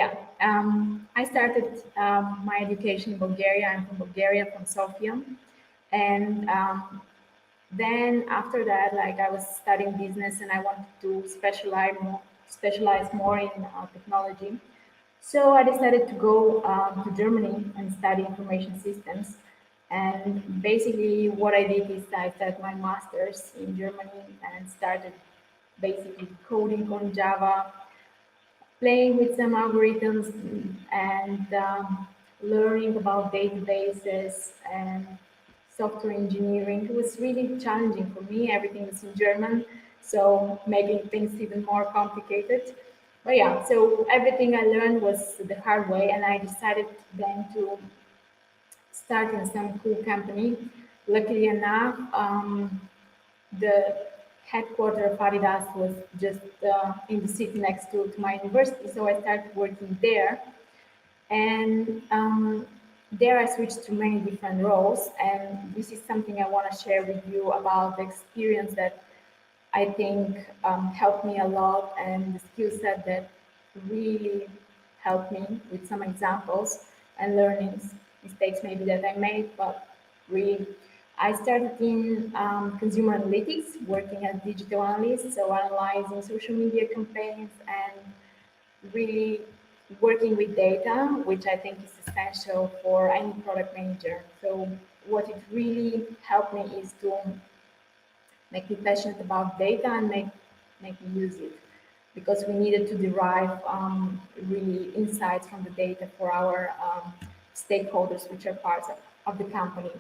yeah, I started my education in Bulgaria. I'm from Bulgaria, from Sofia, and then after that, like I was studying business, and I wanted to specialize more in technology. So I decided to go to Germany and study information systems. And basically, what I did is I started my master's in Germany and started basically coding on Java, playing with some algorithms, and learning about databases and software engineering. It was really challenging for me. Everything was in German, so making things even more complicated. But yeah, so everything I learned was the hard way, and I decided then to start in some cool company. Luckily enough, the headquarters of Adidas was just in the city next to my university, so I started working there. And there I switched to many different roles, and this is something I want to share with you about the experience that I think helped me a lot, and the skill set that really helped me with some examples and learnings, mistakes maybe that I made, but really. I started in consumer analytics, working as digital analyst, so analyzing social media campaigns and really working with data, which I think is essential for any product manager. So what it really helped me is to make me passionate about data and make me use it, because we needed to derive really insights from the data for our stakeholders, which are parts of the company.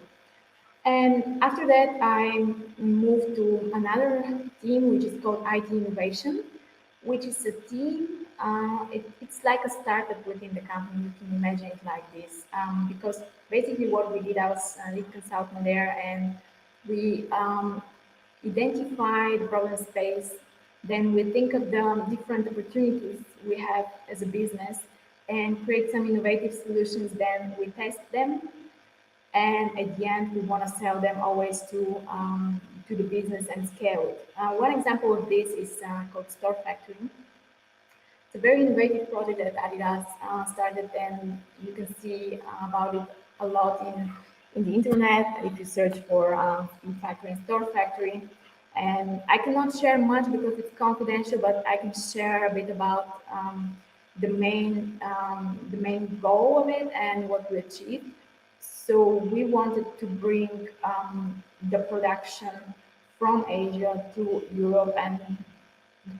And after that, I moved to another team, which is called IT Innovation, which is a team. It's like a startup within the company. You can imagine it like this, because basically what we did, I was a lead consultant there, and we identify the problem space. Then we think of the different opportunities we have as a business and create some innovative solutions. Then we test them, and at the end we want to sell them always to the business and scale it. One example of this is called Store Factory. It's a very innovative project that Adidas started, and you can see about it a lot in the internet if you search for Speed Factory and Store Factory. And I cannot share much because it's confidential, but I can share a bit about the main goal of it and what we achieved. So we wanted to bring the production from Asia to Europe and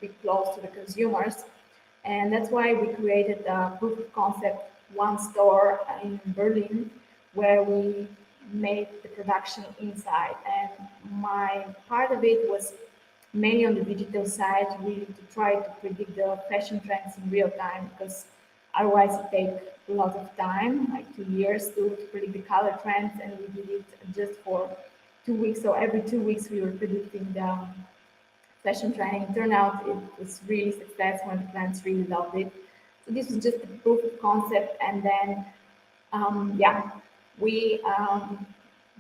be close to the consumers. And that's why we created a proof of concept, one store in Berlin, where we made the production inside. And my part of it was mainly on the digital side, really to try to predict the fashion trends in real time, because otherwise it takes a lot of time, like 2 years to predict the color trends, and we did it just for 2 weeks. So every 2 weeks we were predicting the fashion trend. It turned out it was really successful and the clients really loved it. So this was just a proof of concept, and then yeah, we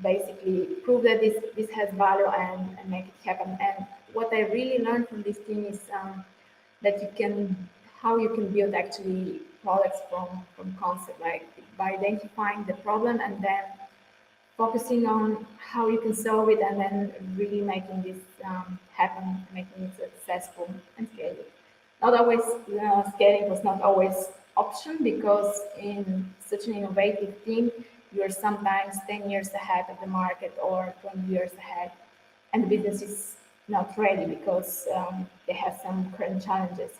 basically prove that this has value and make it happen. And what I really learned from this team is that how you can build actually products from concept, like by identifying the problem and then focusing on how you can solve it, and then really making this happen, making it successful and scale it. Not always scaling was not always option, because in such an innovative team, you're sometimes 10 years ahead of the market or 20 years ahead, and the business is not ready because they have some current challenges.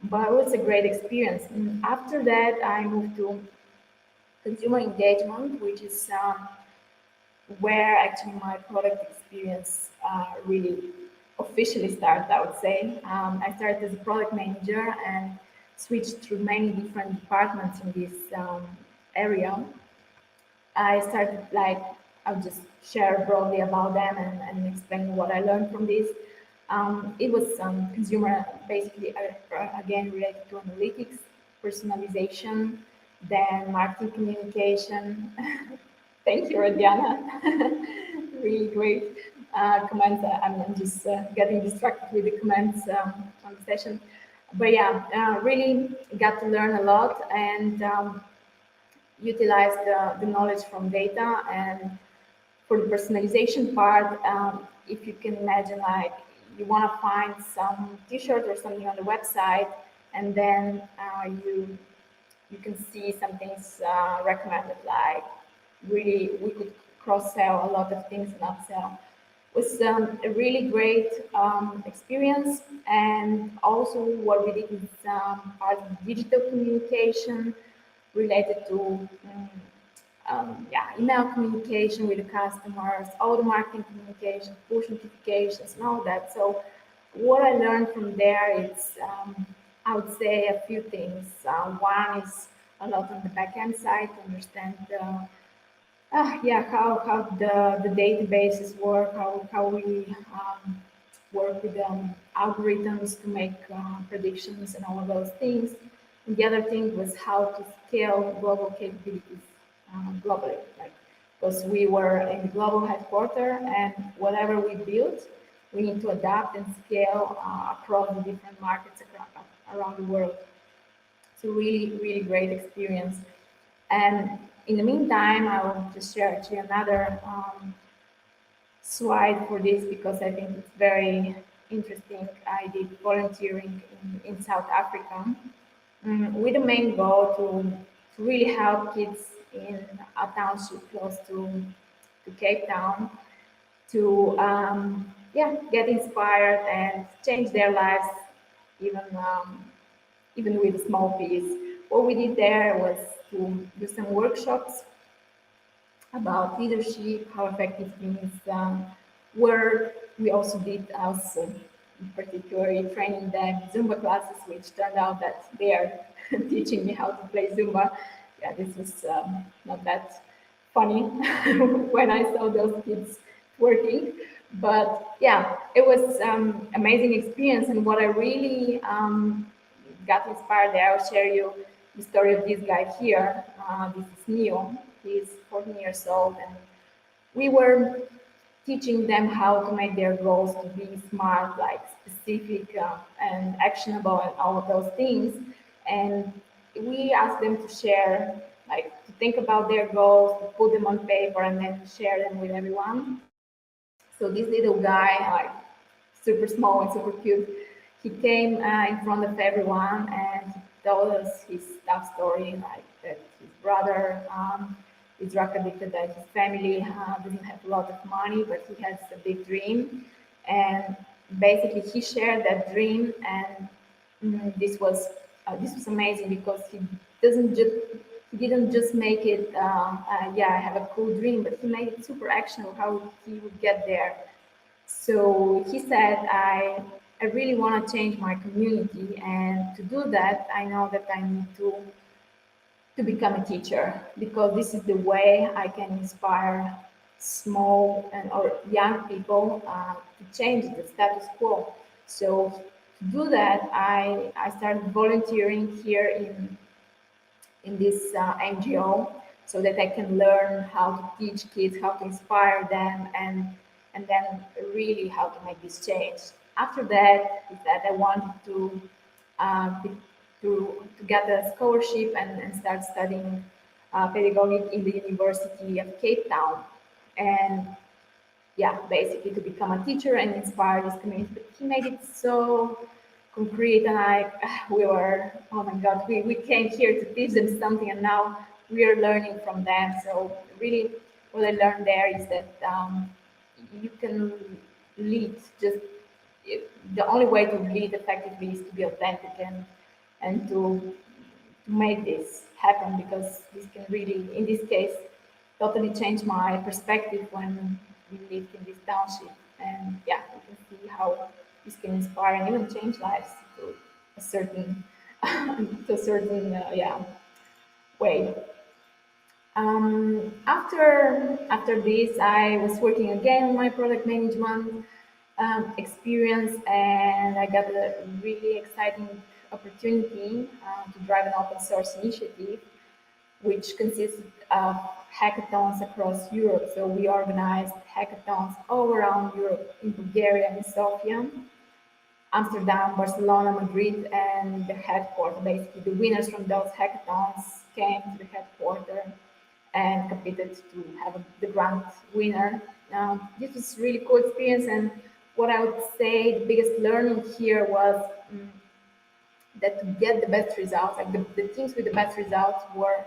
But it was a great experience. And after that, I moved to consumer engagement, which is where actually my product experience really officially started, I would say. I started as a product manager and switched through many different departments in this area. I started I'll just share broadly about them and explain what I learned from this. It was consumer, basically, again, related to analytics, personalization, then marketing communication. Thank you, Rodiana. Really great comments. I'm just getting distracted with the comments on the session. But yeah, really got to learn a lot and utilize the knowledge from data. And for the personalization part, if you can imagine, like you want to find some T-shirt or something on the website, and then you can see some things recommended, like really we could cross sell a lot of things and upsell. It was a really great experience, and also what we did is part of digital communication related to yeah, email communication with the customers, all the marketing communication, push notifications, and all that. So what I learned from there is, I would say a few things. One is a lot on the backend side to understand yeah, how the databases work, how we work with algorithms to make predictions and all of those things. And the other thing was how to scale global capabilities globally, like because we were in the global headquarters, and whatever we built, we need to adapt and scale across the different markets around the world. So really great experience. And in the meantime, I will just share actually another slide for this because I think it's very interesting. I did volunteering in South Africa with the main goal to really help kids in a township close to Cape Town to yeah, get inspired and change their lives, even even with a small piece. What we did there was to do some workshops about leadership, how effective teams were. We also did also particularly training them Zumba classes, which turned out that they are teaching me how to play Zumba. Yeah, this was not that funny when I saw those kids working. But yeah, it was amazing experience. And what I really got inspired there, I'll share you the story of this guy here. This is Neo. He's 14 years old, and we were teaching them how to make their goals to be smart, like specific and actionable, and all of those things. And we asked them to share, like to think about their goals, to put them on paper, and then share them with everyone. So this little guy, like super small and super cute, he came in front of everyone and he told us his tough story, like that his brother is drug addicted, that his family doesn't have a lot of money, but he has a big dream. And basically, he shared that dream, and this was amazing because doesn't just he didn't just make it yeah, I have a cool dream, but he made it super actionable how he would get there. So he said, I really want to change my community, and to do that, I know that I need to become a teacher because this is the way I can inspire small and or young people to change the status quo. So to do that, I started volunteering here in this NGO so that I can learn how to teach kids, how to inspire them, and then really how to make this change. After that, is that I wanted to get a scholarship and start studying pedagogy in the University of Cape Town, and yeah, basically to become a teacher and inspire this community. But he made it so concrete, and I we were, oh my god, we came here to teach them something, and now we are learning from them. So really, what I learned there is that you can lead just the only way to lead effectively is to be authentic and to make this happen, because this can really, in this case, totally change my perspective when we lived in this township. And yeah, you can see how this can inspire and even change lives to a certain to a certain yeah, way. After this, I was working again on my product management experience, and I got a really exciting opportunity to drive an open source initiative, which consists of hackathons across Europe. So we organized hackathons all around Europe, in Bulgaria and Sofia. Amsterdam, Barcelona, Madrid, and the headquarters. Basically, the winners from those hackathons came to the headquarters and competed to have the grand winner. This was really cool experience, and what I would say the biggest learning here was that to get the best results, like the teams with the best results were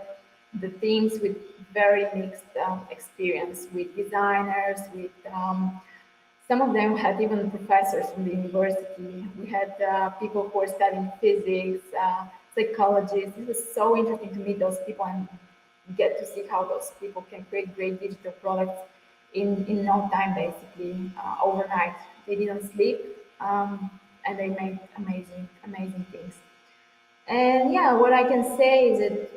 the teams with very mixed experience, with designers, with some of them had even professors from the university. We had people who were studying physics, psychologists. It was so interesting to meet those people and get to see how those people can create great digital products in no time, basically, overnight. They didn't sleep, and they made amazing things. And yeah, what I can say is that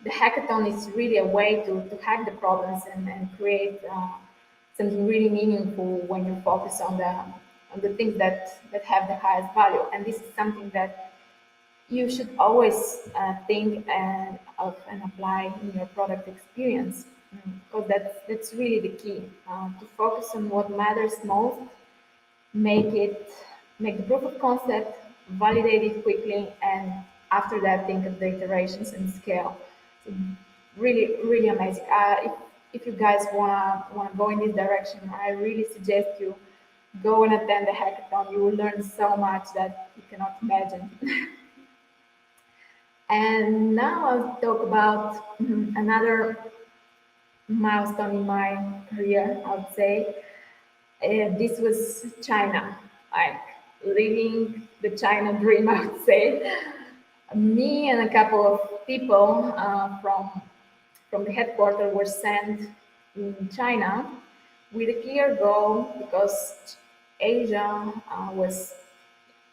the hackathon is really a way to hack the problems and create something really meaningful when you focus on the things that have the highest value. And this is something that you should always think of and apply in your product experience, because that's really the key, to focus on what matters most, make it make the proof of concept, validate it quickly, and after that think of the iterations and scale. So really amazing. If you guys wanna go in this direction, I really suggest you go and attend the hackathon. You will learn so much that you cannot imagine. And now I'll talk about another milestone in my career, I would say. This was China, like living the China dream, I would say. Me and a couple of people from the headquarters were sent in China with a clear goal, because Asia was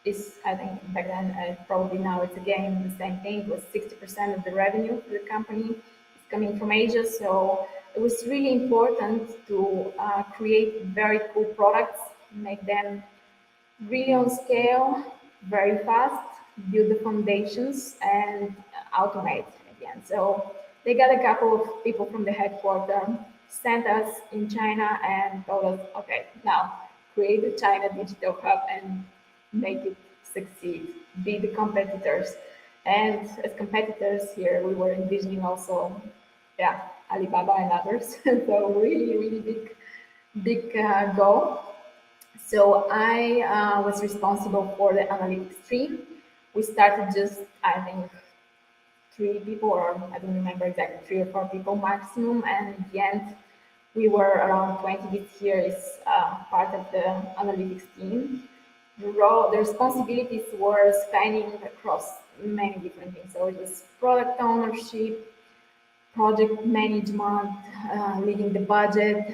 is, I think back then, probably now it's again the same thing. It was 60% of the revenue for the company is coming from Asia. So it was really important to create very cool products, make them really on scale, very fast, build the foundations, and automate again. So they got a couple of people from the headquarters, sent us in China, and told us, okay, now create the China digital hub and make it succeed, be the competitors. And as competitors here, we were envisioning also, yeah, Alibaba and others. So really big goal. So I was responsible for the analytics team. We started just, I think, 3 people, or I don't remember exactly, 3 or 4 people maximum. And in the end, we were around 20. This year is part of the analytics team. The responsibilities were spanning across many different things. So it was product ownership, project management, leading the budget,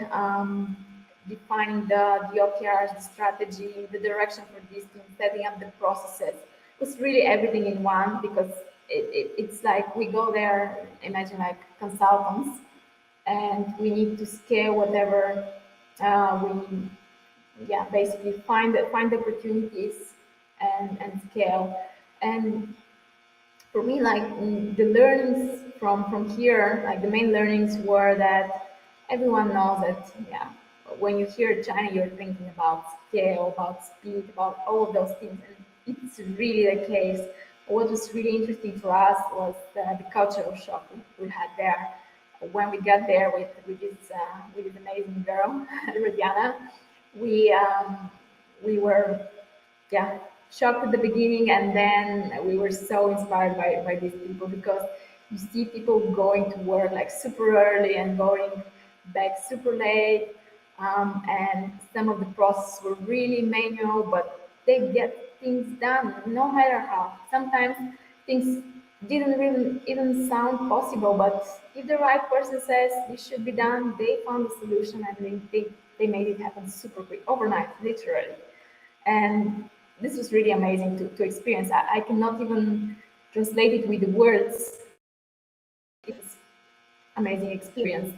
defining the OKRs, the strategy, the direction for this team, setting up the processes. It was really everything in one, because it's like we go there, imagine like consultants, and we need to scale whatever we, yeah, basically find opportunities and scale. And for me, like the learnings from here, like the main learnings were that everyone knows that, yeah, when you hear China, you're thinking about scale, about speed, about all of those things, and it's really the case. What was really interesting for us was the cultural shock we had there when we got there with this amazing girl, Rodiana. We were, yeah, shocked at the beginning, and then we were so inspired by these people, because you see people going to work like super early and going back super late, and some of the processes were really manual, but they get things done no matter how. Sometimes things didn't really even sound possible, but if the right person says this should be done, they found a solution, and they made it happen super quick, overnight, literally. And this was really amazing to experience. I cannot even translate it with the words. It's amazing experience.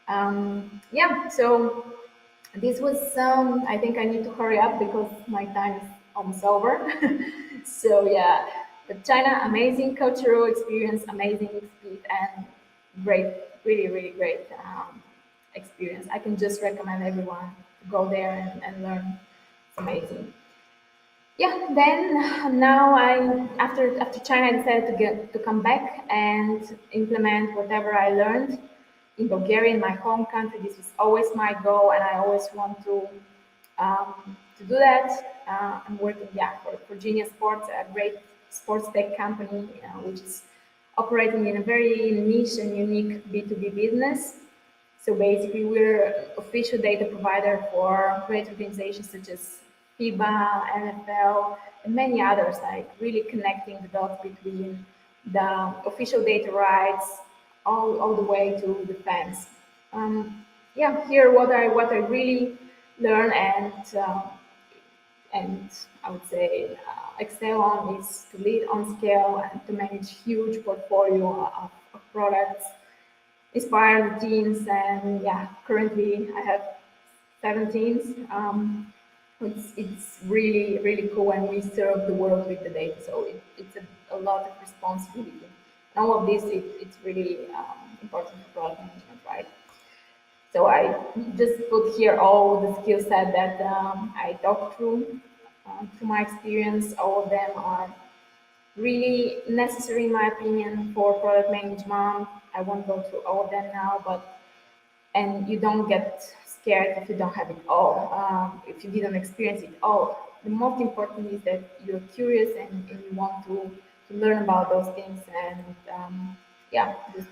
Yeah, so this was I think I need to hurry up because my time is almost over. So yeah, but China, amazing cultural experience, amazing speed, and great, really great experience. I can just recommend everyone to go there and learn. It's amazing. Yeah, then now after China, I decided to come back and implement whatever I learned in Bulgaria, in my home country. This was always my goal, and I always want to do that. I'm working, yeah, for Genius Sports, a great sports tech company, which is operating in a very niche and unique B2B business. So basically, we're official data provider for great organizations such as FIBA, NFL, and many others, like really connecting the dots between the official data rights all the way to the fans. Yeah, here what I really learn and I would say excel on is to lead on scale and to manage huge portfolio of products, inspire the teams, and yeah, currently I have 7 teams. It's really cool, and we serve the world with the data, so it's a lot of responsibility. And all of this, it's really important for product management, right? So I just put here all the skill set that I talked through my experience. All of them are really necessary, in my opinion, for product management. I won't go through all of them now, but and you don't get scared if you don't have it all, if you didn't experience it all. The most important is that you're curious and you want to learn about those things and yeah, just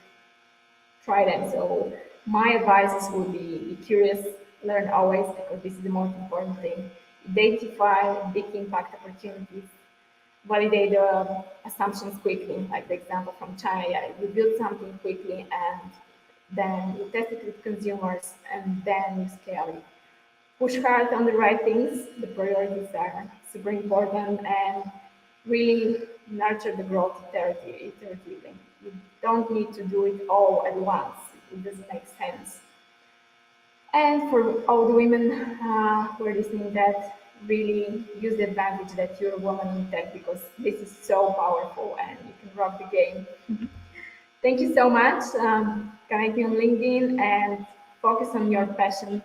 try them. So my advices would be curious, learn always, because this is the most important thing. Identify big impact opportunities, validate the assumptions quickly, like the example from China. Yeah, you build something quickly and then you test it with consumers and then you scale it. Push hard on the right things, the priorities are super important, and really nurture the growth iteratively. You don't need to do it all at once, it doesn't make sense. And for all the women who are listening, that really use the advantage that you're a woman in tech, because this is so powerful and you can rock the game. Thank you so much. Connect me on LinkedIn and focus on your passion,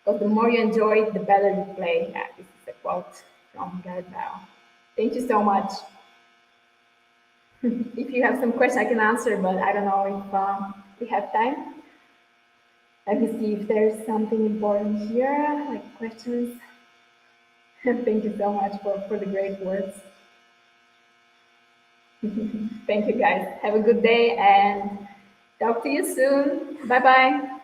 because the more you enjoy it, the better you play. Yeah, this is a quote from Gareth Bale. Thank you so much. If you have some questions, I can answer, but I don't know if we have time. Let me see if there's something important here, like questions. Thank you so much for the great words. Thank you, guys. Have a good day and talk to you soon. Bye bye.